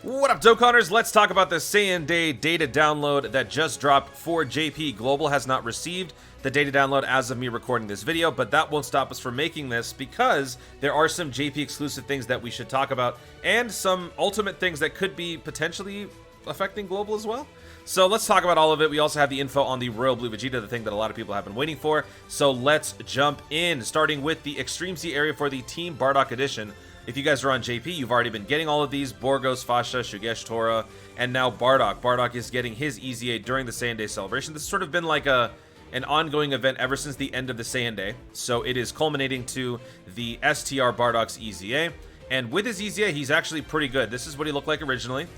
What up, Dokkanners? Let's talk about the Saiyan Day data download that just dropped for JP. Global has not received the data download as of me recording this video, but that won't stop us from making this because there are some JP exclusive things that we should talk about and some ultimate things that could be potentially affecting Global as well. So let's talk about all of it. We also have the info on the Royal Blue Vegeta, the thing that a lot of people have been waiting for. So let's jump in, starting with the Extreme Z area for the Team Bardock edition. If you guys are on JP, you've already been getting all of these: Borgos, Fasha, Shugesh, Tora, and now Bardock. Bardock is getting his EZA during the Saiyan Day celebration. This has sort of been like an ongoing event ever since the end of the Saiyan Day. So it is culminating to the STR Bardock's EZA. And with his EZA, he's actually pretty good. This is what he looked like originally,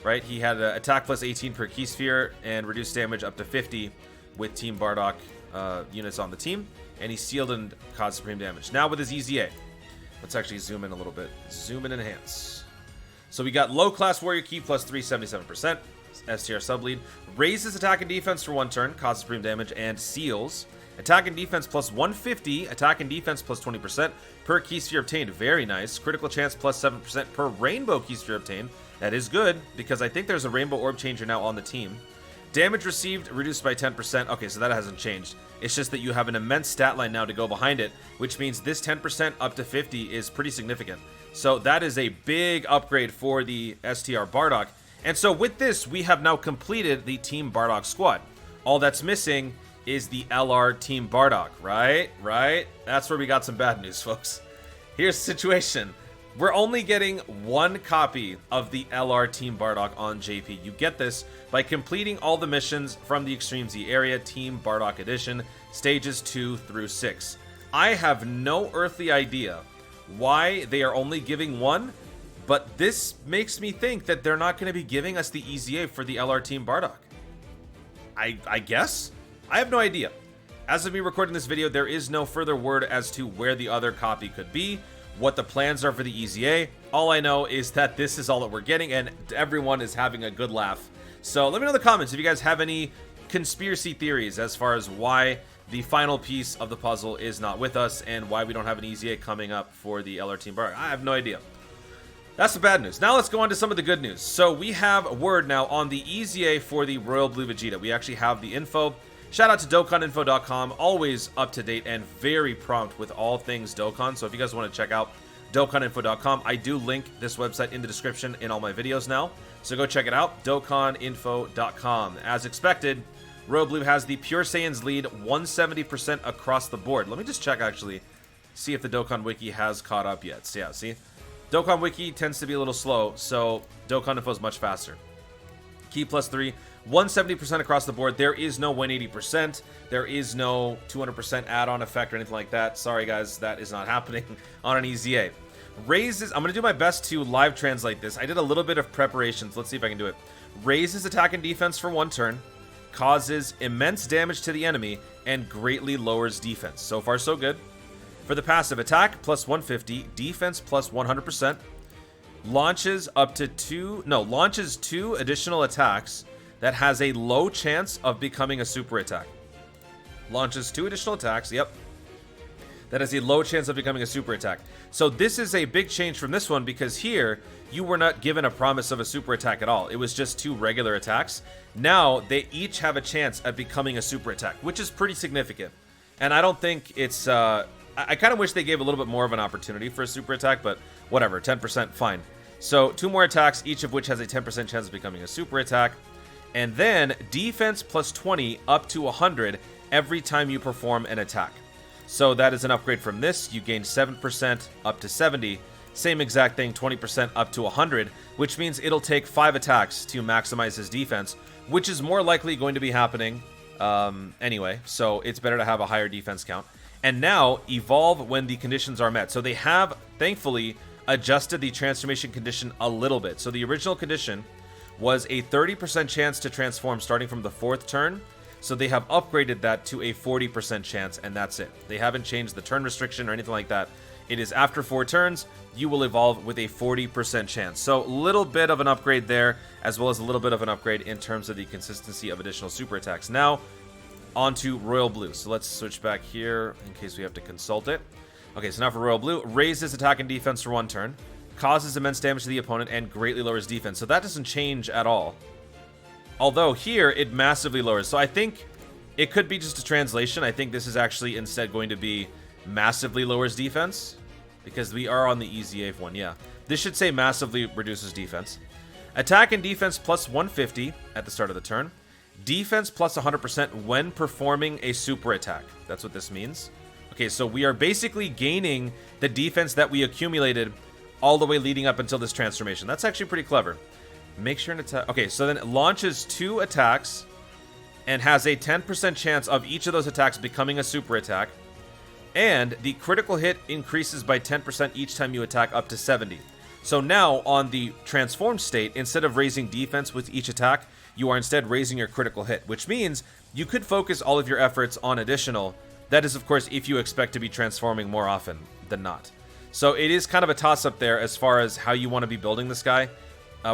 right? He had an attack plus 18 per key sphere and reduced damage up to 50 with Team Bardock units on the team. And he sealed and caused supreme damage. Now with his EZA. Let's actually zoom in a little bit. Zoom in and enhance. So we got low class warrior key plus 377%. STR sublead. Raises attack and defense for 1 turn. Causes supreme damage and seals. Attack and defense plus 150. Attack and defense plus 20% per key sphere obtained. Very nice. Critical chance plus 7% per rainbow key sphere obtained. That is good because I think there's a rainbow orb changer now on the team. Damage received reduced by 10%. Okay, so that hasn't changed. It's just that you have an immense stat line now to go behind it, which means this 10% up to 50 is pretty significant. So that is a big upgrade for the STR Bardock. And so with this, we have now completed the Team Bardock squad. All that's missing is the LR Team Bardock, right? Right? That's where we got some bad news, folks. Here's the situation. We're only getting 1 copy of the LR Team Bardock on JP. You get this by completing all the missions from the Extreme Z area, Team Bardock Edition, stages 2 through 6. I have no earthly idea why they are only giving 1, but this makes me think that they're not going to be giving us the EZA for the LR Team Bardock. I guess? I have no idea. As of me recording this video, there is no further word as to where the other copy could be, what the plans are for the EZA. All I know is that this is all that we're getting, and everyone is having a good laugh. So let me know in the comments if you guys have any conspiracy theories as far as why the final piece of the puzzle is not with us and why we don't have an EZA coming up for the LR Team Bardock. I have no idea. That's the bad news. Now let's go on to some of the good news. So we have word now on the EZA for the Royal Blue Vegeta. We actually have the info. Shout out to DokkanInfo.com, always up to date and very prompt with all things Dokkan. So if you guys want to check out DokkanInfo.com, I do link this website in the description in all my videos now. So go check it out, DokkanInfo.com. As expected, Royal Blue has the Pure Saiyans lead 170% across the board. Let me just check actually, see if the Dokkan Wiki has caught up yet. So yeah, see? Dokkan Wiki tends to be a little slow, so Dokkan Info is much faster. Key plus 3. 170% across the board. There is no 180%. There is no 200% add-on effect or anything like that. Sorry, guys, that is not happening on an EZA. Raises, I'm going to do my best to live translate this. I did a little bit of preparations. Let's see if I can do it. Raises attack and defense for 1 turn. Causes immense damage to the enemy and greatly lowers defense. So far, so good. For the passive, attack plus 150, defense plus 100%. Launches launches 2 additional attacks that has a low chance of becoming a super attack. Launches 2 additional attacks, yep. That has a low chance of becoming a super attack. So this is a big change from this one because here, you were not given a promise of a super attack at all. It was just 2 regular attacks. Now, they each have a chance at becoming a super attack, which is pretty significant. And I don't think it's... I kind of wish they gave a little bit more of an opportunity for a super attack, but whatever, 10%, fine. So 2 more attacks, each of which has a 10% chance of becoming a super attack. And then defense plus 20 up to 100 every time you perform an attack. So that is an upgrade from this. You gain 7% up to 70. Same exact thing, 20% up to 100, which means it'll take 5 attacks to maximize his defense, which is more likely going to be happening anyway. So it's better to have a higher defense count. And now evolve when the conditions are met. So they have, thankfully, adjusted the transformation condition a little bit. So the original condition was a 30% chance to transform starting from the 4th turn. So they have upgraded that to a 40% chance, and that's it. They haven't changed the turn restriction or anything like that. It is after 4 turns, you will evolve with a 40% chance. So a little bit of an upgrade there, as well as a little bit of an upgrade in terms of the consistency of additional super attacks. Now, onto Royal Blue. So let's switch back here in case we have to consult it. Okay, so now for Royal Blue, raises attack and defense for 1 turn. causes immense damage to the opponent, and greatly lowers defense. So that doesn't change at all. Although here, it massively lowers. So I think it could be just a translation. I think this is actually instead going to be massively lowers defense, because we are on the EZA one, yeah. This should say massively reduces defense. Attack and defense plus 150 at the start of the turn. Defense plus 100% when performing a super attack. That's what this means. Okay, so we are basically gaining the defense that we accumulated all the way leading up until this transformation. That's actually pretty clever. Make sure an attack... Okay, so then it launches 2 attacks and has a 10% chance of each of those attacks becoming a super attack. And the critical hit increases by 10% each time you attack up to 70. So now, on the transformed state, instead of raising defense with each attack, you are instead raising your critical hit, which means you could focus all of your efforts on additional. That is, of course, if you expect to be transforming more often than not. So it is kind of a toss-up there as far as how you want to be building this guy.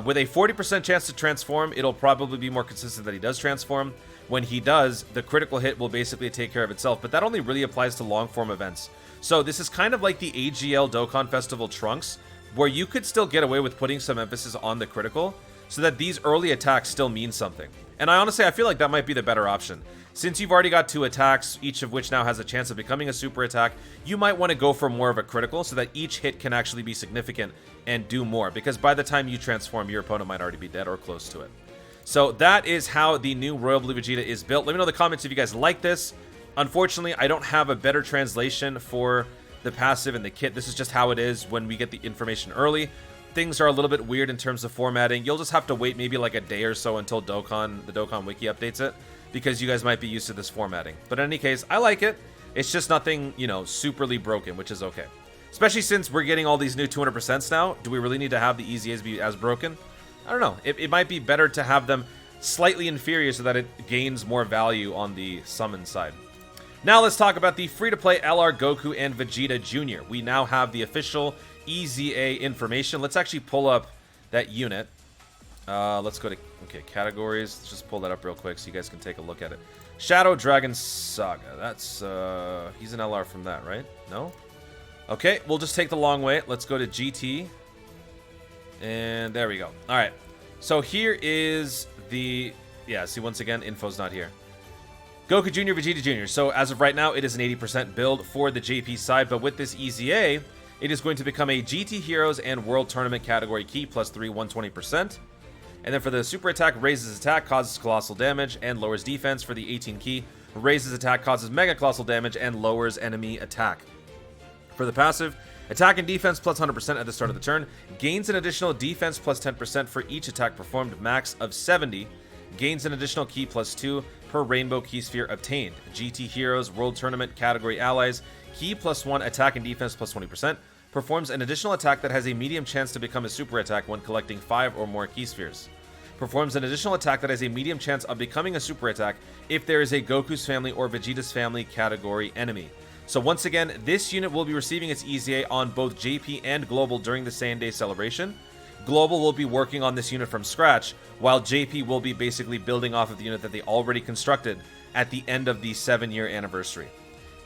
With a 40% chance to transform, it'll probably be more consistent that he does transform. When he does, the critical hit will basically take care of itself, but that only really applies to long-form events. So this is kind of like the AGL Dokkan Festival Trunks, where you could still get away with putting some emphasis on the critical, so that these early attacks still mean something. And I feel like that might be the better option. Since you've already got 2 attacks, each of which now has a chance of becoming a super attack, you might want to go for more of a critical so that each hit can actually be significant and do more, because by the time you transform, your opponent might already be dead or close to it. So that is how the new Royal Blue Vegeta is built. Let me know in the comments if you guys like this. Unfortunately, I don't have a better translation for the passive and the kit. This is just how it is when we get the information early. Things are a little bit weird in terms of formatting. You'll just have to wait maybe like a day or so until the Dokkan Wiki updates it, because you guys might be used to this formatting. But in any case, I like it. It's just nothing, you know, superly broken, which is okay. Especially since we're getting all these new 200% now. Do we really need to have the EZAs be as broken? I don't know. It might be better to have them slightly inferior so that it gains more value on the summon side. Now let's talk about the free-to-play LR Goku and Vegeta Jr. We now have the official EZA information. Let's actually pull up that unit. Let's go to categories. Let's just pull that up real quick so you guys can take a look at it. Shadow Dragon Saga. That's he's an LR from that, right? No? Okay, we'll just take the long way. Let's go to GT. And there we go. All right. So here is the... Yeah, see, once again, info's not here. Goku Jr., Vegeta Jr. So as of right now, it is an 80% build for the JP side. But with this EZA, it is going to become a GT Heroes and World Tournament category key, plus 3, 120%. And then for the super attack, raises attack, causes colossal damage, and lowers defense. For the 18 key, raises attack, causes mega colossal damage, and lowers enemy attack. For the passive, attack and defense plus 100% at the start of the turn, gains an additional defense plus 10% for each attack performed, max of 70, gains an additional key plus 2 per rainbow key sphere obtained. GT Heroes, World Tournament, category allies, key plus 1, attack and defense plus 20%, performs an additional attack that has a medium chance to become a super attack when collecting 5 or more key spheres. Performs an additional attack that has a medium chance of becoming a super attack if there is a Goku's family or Vegeta's family category enemy. So once again, this unit will be receiving its EZA on both JP and Global during the Saiyan Day celebration. Global will be working on this unit from scratch, while JP will be basically building off of the unit that they already constructed at the end of the 7-year anniversary.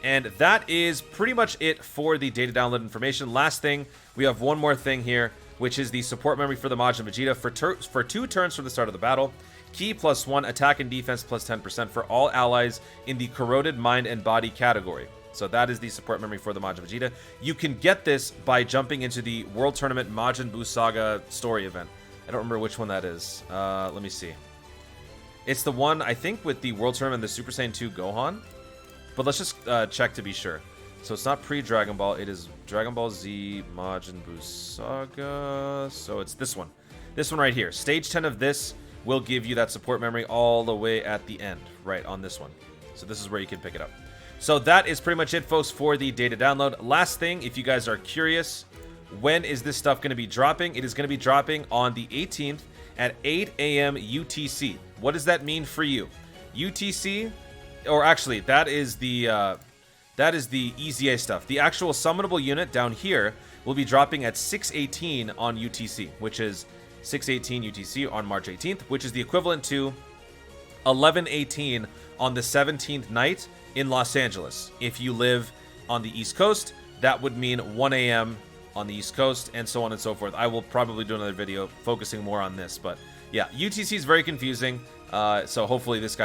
And that is pretty much it for the data download information. Last thing, we have one more thing here, which is the support memory for the Majin Vegeta for 2 turns from the start of the battle. Key plus 1, attack and defense plus 10% for all allies in the corroded mind and body category. So that is the support memory for the Majin Vegeta. You can get this by jumping into the World Tournament Majin Buu Saga story event. I don't remember which one that is. Let me see. It's the one, I think, with the World Tournament and the Super Saiyan 2 Gohan. But let's just check to be sure. So it's not pre-Dragon Ball. It is Dragon Ball Z Majin Buu Saga. So it's this one. This one right here. Stage 10 of this will give you that support memory all the way at the end. Right, on this one. So this is where you can pick it up. So that is pretty much it, folks, for the data download. Last thing, if you guys are curious, when is this stuff going to be dropping? It is going to be dropping on the 18th at 8 a.m. UTC. What does that mean for you? UTC, or actually, that is the EZA stuff. The actual summonable unit down here will be dropping at 6:18 on UTC, which is 6:18 UTC on March 18th, which is the equivalent to 11:18 on the 17th night in Los Angeles. If you live on the East Coast, that would mean 1 a.m. on the East Coast, and so on and so forth. I will probably do another video focusing more on this, but yeah, UTC is very confusing, so hopefully this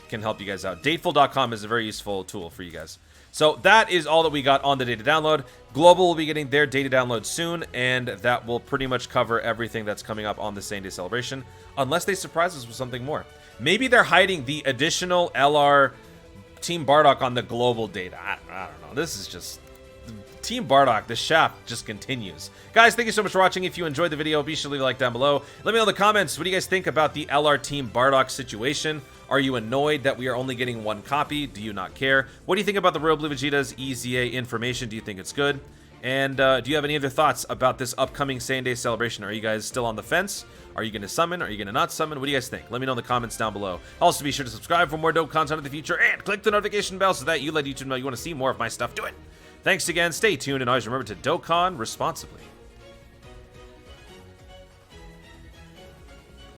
can help you guys out. Dateful.com is a very useful tool for you guys. So that is all that we got on the data download. Global will be getting their data download soon, and that will pretty much cover everything that's coming up on the same day celebration, unless they surprise us with something more. Maybe they're hiding the additional LR Team Bardock on the global data. I don't know. This is just... Team Bardock, the shaft just continues. Guys, thank you so much for watching. If you enjoyed the video, be sure to leave a like down below. Let me know in the comments, what do you guys think about the LR Team Bardock situation? Are you annoyed that we are only getting one copy? Do you not care? What do you think about the Royal Blue Vegeta's EZA information? Do you think it's good? And do you have any other thoughts about this upcoming same day celebration? Are you guys still on the fence? Are you going to summon? Are you going to not summon? What do you guys think? Let me know in the comments down below. Also, be sure to subscribe for more dope content in the future, and click the notification bell so that you let YouTube know you want to see more of my stuff. Do it! Thanks again, stay tuned, and always remember to Dokkan responsibly.